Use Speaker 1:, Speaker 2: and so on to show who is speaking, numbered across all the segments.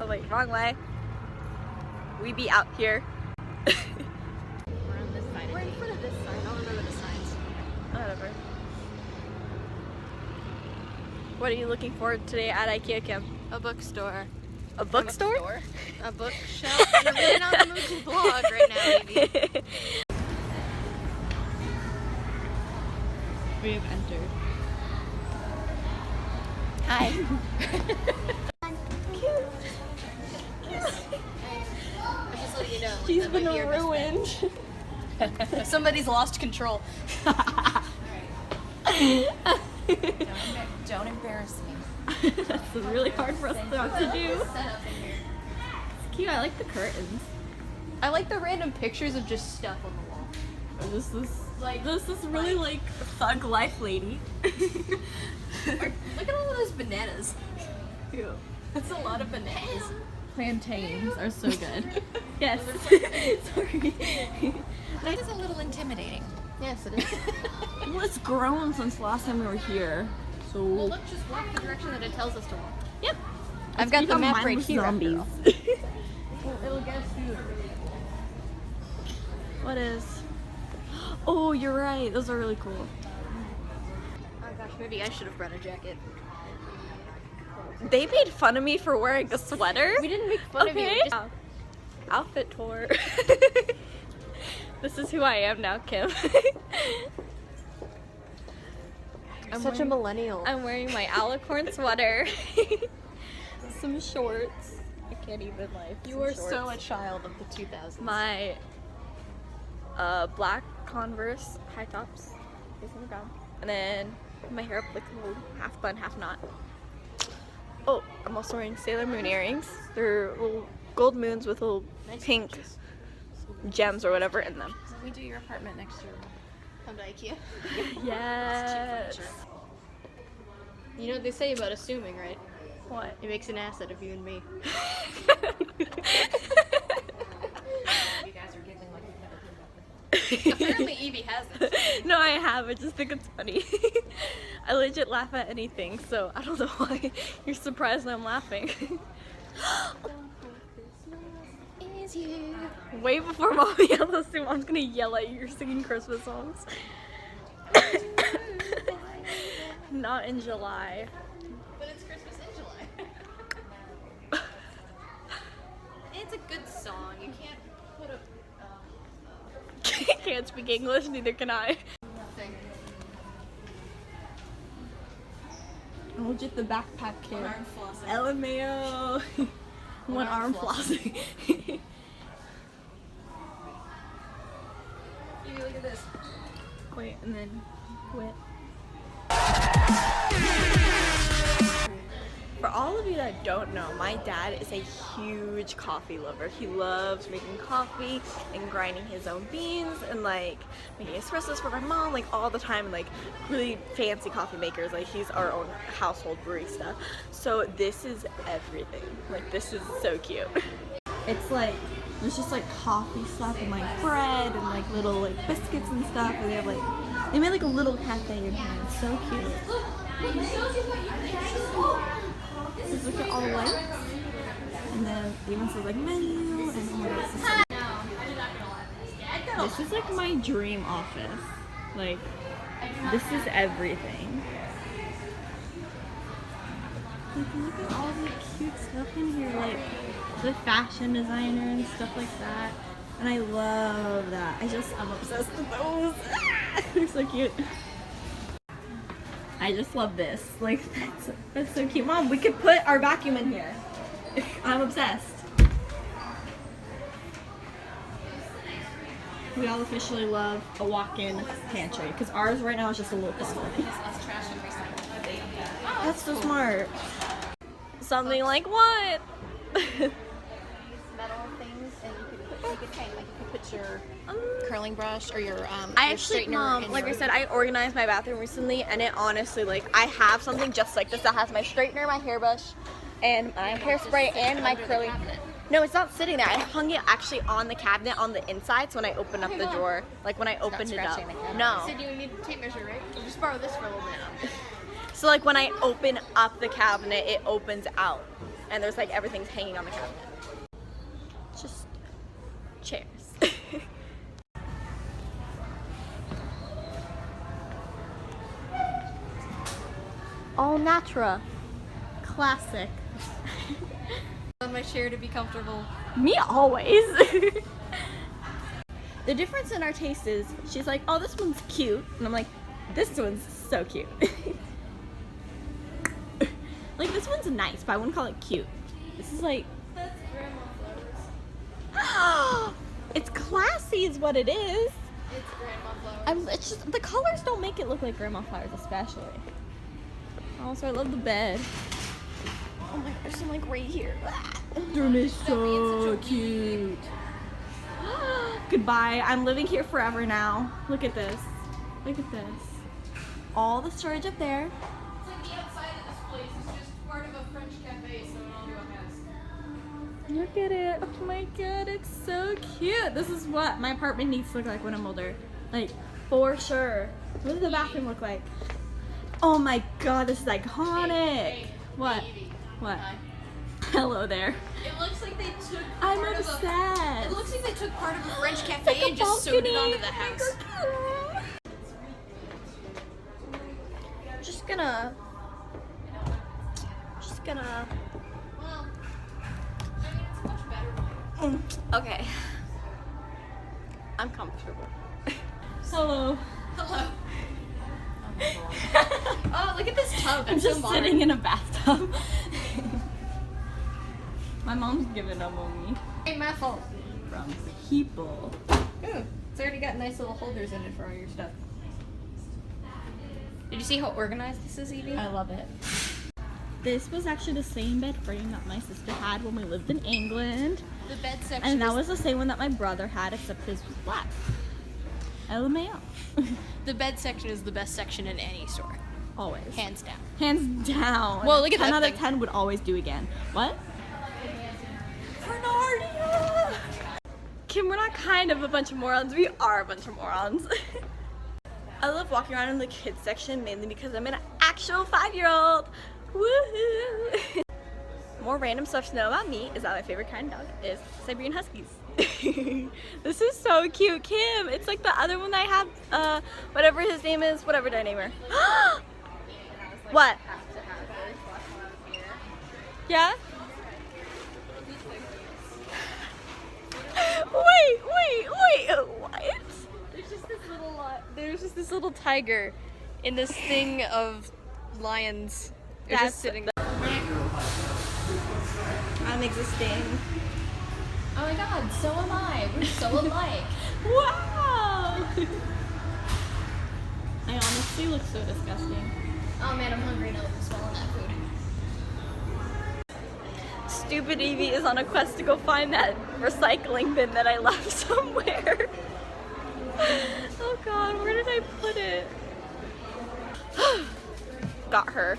Speaker 1: Oh wait, wrong way. We be out here.
Speaker 2: We're on this side. We're in front of this sign. I'll remember the signs.
Speaker 1: Whatever. What are you looking for today at Ikea, Kim?
Speaker 2: A bookstore.
Speaker 1: A bookstore?
Speaker 2: A bookshelf. I'm really on the mood to vlog right now, baby.
Speaker 1: We have entered.
Speaker 2: Hi. Just let you know.
Speaker 1: She's been ruined.
Speaker 2: Somebody's lost control. Don't embarrass me.
Speaker 1: That's really hard for us not to do. It's cute. I like the curtains.
Speaker 2: I like the random pictures of just stuff on the wall.
Speaker 1: This is really like thug life, lady.
Speaker 2: Look at all of those bananas.
Speaker 1: Ew.
Speaker 2: That's a lot of bananas.
Speaker 1: Plantains are so good. Yes. Sorry.
Speaker 2: That is a little intimidating. Yes, it is.
Speaker 1: Well, it's grown since last time we were here. So.
Speaker 2: Well, look, just walk the direction that it tells us to walk.
Speaker 1: Yep.
Speaker 2: I've got the map right here.
Speaker 1: Zombies.
Speaker 2: Well, it'll get us through.
Speaker 1: What is? Oh, you're right. Those are really cool.
Speaker 2: Oh gosh, maybe I should have brought a jacket.
Speaker 1: They made fun of me for wearing a sweater.
Speaker 2: We didn't make fun of you.
Speaker 1: Okay. Outfit tour. This is who I am now, Kim.
Speaker 2: I'm such a millennial.
Speaker 1: I'm wearing my alicorn sweater. Some shorts. I can't even like.
Speaker 2: You are so a child of the 2000s.
Speaker 1: My black Converse high tops facing the ground, and then my hair up like a little half bun, half knot. Oh, I'm also wearing Sailor Moon earrings. They're little gold moons with little pink gems or whatever in them.
Speaker 2: Let me do your apartment next year. Come to Ikea.
Speaker 1: Yes.
Speaker 2: You know what they say about assuming, right?
Speaker 1: What?
Speaker 2: It makes an ass out of you and me. You guys are giggling like you've never heard about this. Apparently Evie hasn't.
Speaker 1: No, I have. I just think it's funny. I legit laugh at anything, so I don't know why you're surprised I'm laughing.
Speaker 2: Is you.
Speaker 1: Way before Mom yells us, Mom's gonna yell at you. You're singing Christmas songs. Not in July.
Speaker 2: But it's Christmas in July. It's a good song. You can't put a.
Speaker 1: Can't speak English, neither can I.
Speaker 2: Nothing.
Speaker 1: I'll get the backpack kid.
Speaker 2: One arm flossing.
Speaker 1: LMAO. One arm flossing.
Speaker 2: Evie, look at this.
Speaker 1: Wait, and then quit. For all of you that don't know, my dad is a huge coffee lover. He loves making coffee and grinding his own beans and like making espressos for my mom like all the time, and like really fancy coffee makers. Like he's our own household barista. So this is everything. Like this is so cute. It's like there's just like coffee stuff and like bread and like little like biscuits and stuff, and they have like they made like a little cafe in here. It's so cute. Just look at all the lights, and then it even says like menu and all that stuff. This is like my dream office. Like this is everything. Like look at all the cute stuff in here, like the fashion designer and stuff like that. And I love that. I'm obsessed with those. They're so cute. I just love this. Like, that's so cute. Mom, we could put our vacuum in here. I'm obsessed. We all officially love a walk-in pantry because ours right now is just a little closet. That's so smart. Something like what?
Speaker 2: Metal things, and you could paint. Like you could put your curling brush or your
Speaker 1: I
Speaker 2: your
Speaker 1: actually,
Speaker 2: straightener
Speaker 1: Mom,
Speaker 2: in
Speaker 1: like
Speaker 2: your...
Speaker 1: I said, I organized my bathroom recently, and it honestly, like, I have something just like this that has my straightener, my hairbrush, and my hairspray, and my curling. No, it's not sitting there. I hung it actually on the cabinet on the inside, so when I open up the drawer, like when I opened it up. No.
Speaker 2: You said you need a tape measure, right? We'll just borrow this for a little bit.
Speaker 1: So like when I open up the cabinet, it opens out. and there's like everything's hanging on the cabinet. Just chairs. All Natura. Classic.
Speaker 2: I want my chair to be comfortable.
Speaker 1: Me always. The difference in our taste is she's like, oh, this one's cute. And I'm like, this one's so cute. Like, this one's nice, but I wouldn't call it cute. This is like...
Speaker 2: That's grandma flowers.
Speaker 1: It's classy is what it is.
Speaker 2: It's grandma flowers.
Speaker 1: It's just, the colors don't make it look like grandma flowers, especially. Also, I love the bed. Oh my gosh, I'm like right here. They're so cute. Goodbye. I'm living here forever now. Look at this. Look at this. All the storage up there.
Speaker 2: It's like the outside of this place is just part of a French cafe, so it all has.
Speaker 1: Look at it. Oh my god, it's so cute. This is what my apartment needs to look like when I'm older. Like, for sure. What does the bathroom look like? Oh my god, this is iconic.
Speaker 2: Hey,
Speaker 1: what?
Speaker 2: Evie.
Speaker 1: What?
Speaker 2: Hi.
Speaker 1: Hello there.
Speaker 2: It looks like they took
Speaker 1: I'm
Speaker 2: part
Speaker 1: obsessed.
Speaker 2: of a... It looks like they took part of a French cafe
Speaker 1: Like a
Speaker 2: and just sewed it
Speaker 1: balcony.
Speaker 2: onto the house.
Speaker 1: Just gonna...
Speaker 2: Well, I mean, it's much better.
Speaker 1: Okay. I'm comfortable. Hello.
Speaker 2: Hello. Oh, look at this tub.
Speaker 1: I'm
Speaker 2: It's so
Speaker 1: just
Speaker 2: modern.
Speaker 1: sitting in a bathtub. My mom's giving up on me.
Speaker 2: Hey, my fault.
Speaker 1: From people.
Speaker 2: Ooh, it's already got nice little holders in it for all your stuff. Did you see how organized this is, Evie?
Speaker 1: I love it. This was actually the same bed frame that my sister had when we lived in England.
Speaker 2: The bed section.
Speaker 1: And that
Speaker 2: is-
Speaker 1: was the same one that my brother had, except his was black. LMAO.
Speaker 2: The bed section is the best section in any store,
Speaker 1: Always.
Speaker 2: hands down.
Speaker 1: Hands down.
Speaker 2: Whoa, look at
Speaker 1: 10
Speaker 2: that
Speaker 1: out of
Speaker 2: thing.
Speaker 1: 10 would always do again. What? Bernardia! Kim, we're not kind of a bunch of morons. We are a bunch of morons. I love walking around in the kids section mainly because I'm an actual 5-year-old. Woohoo! More random stuff to know about me is that my favorite kind of dog is Siberian Huskies. This is so cute, Kim. It's like the other one I have, whatever his name is, whatever their name are. What? Yeah? Wait, what?
Speaker 2: There's just this little tiger in this thing of lions. They're
Speaker 1: That's
Speaker 2: just sitting.
Speaker 1: I'm existing.
Speaker 2: Oh my god, so am I. We're so alike.
Speaker 1: Wow! I honestly look so disgusting.
Speaker 2: Oh man, I'm hungry now. I'm swallowing that food.
Speaker 1: Stupid Evie is on a quest to go find that recycling bin that I left somewhere. Oh god, where did I put it? Got her.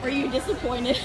Speaker 1: Are you disappointed?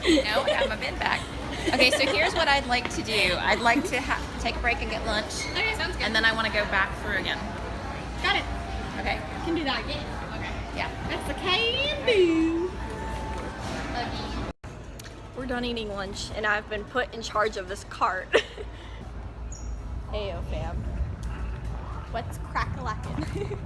Speaker 2: No, I have my bin back. Okay, so here's what I'd like to do. I'd like to take a break and get lunch. Okay, sounds good. And then I want to go back through again.
Speaker 1: Got it.
Speaker 2: Okay.
Speaker 1: Can do that.
Speaker 2: Okay. Yeah.
Speaker 1: That's a can do. We're done eating lunch and I've been put in charge of this cart. Ayo fam. What's crack-a-lackin'?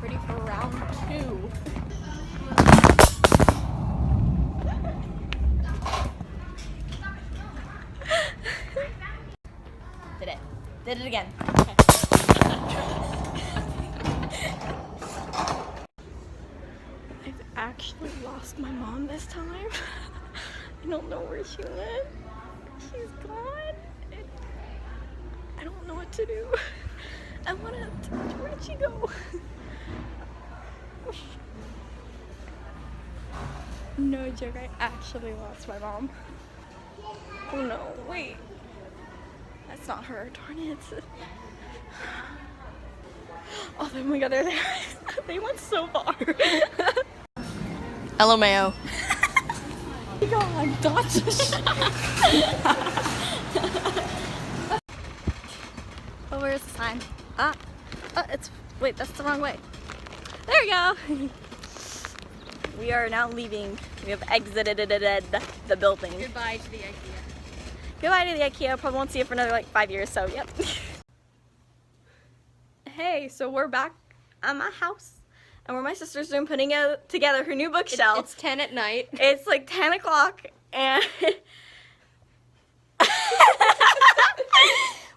Speaker 1: Ready for round 2. Did it. Did it again. Okay. I've actually lost my mom this time. I don't know where she went. She's gone. I don't know what to do. I want to. Where'd she go? No joke, I actually lost my mom. Oh no, wait. That's not her, darn it. Oh my god, they're there. They went so far.
Speaker 2: LMAO.
Speaker 1: Oh my god, dodge. Wait, that's the wrong way. There we go. We are now leaving. We have exited the building.
Speaker 2: Goodbye to the IKEA.
Speaker 1: Goodbye to the Ikea. Probably won't see it for another like 5 years, so yep. Hey, so we're back at my house. And we're my sister's room putting together her new bookshelf.
Speaker 2: It's 10 at night.
Speaker 1: It's like 10 o'clock and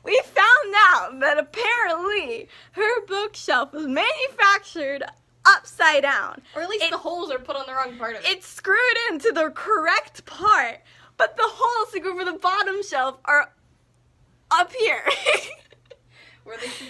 Speaker 1: we found out that apparently her bookshelf was manufactured upside down.
Speaker 2: Or at least the holes are put on the wrong part of it.
Speaker 1: It's screwed into the correct part, but the holes to go for the bottom shelf are up here.
Speaker 2: Where they should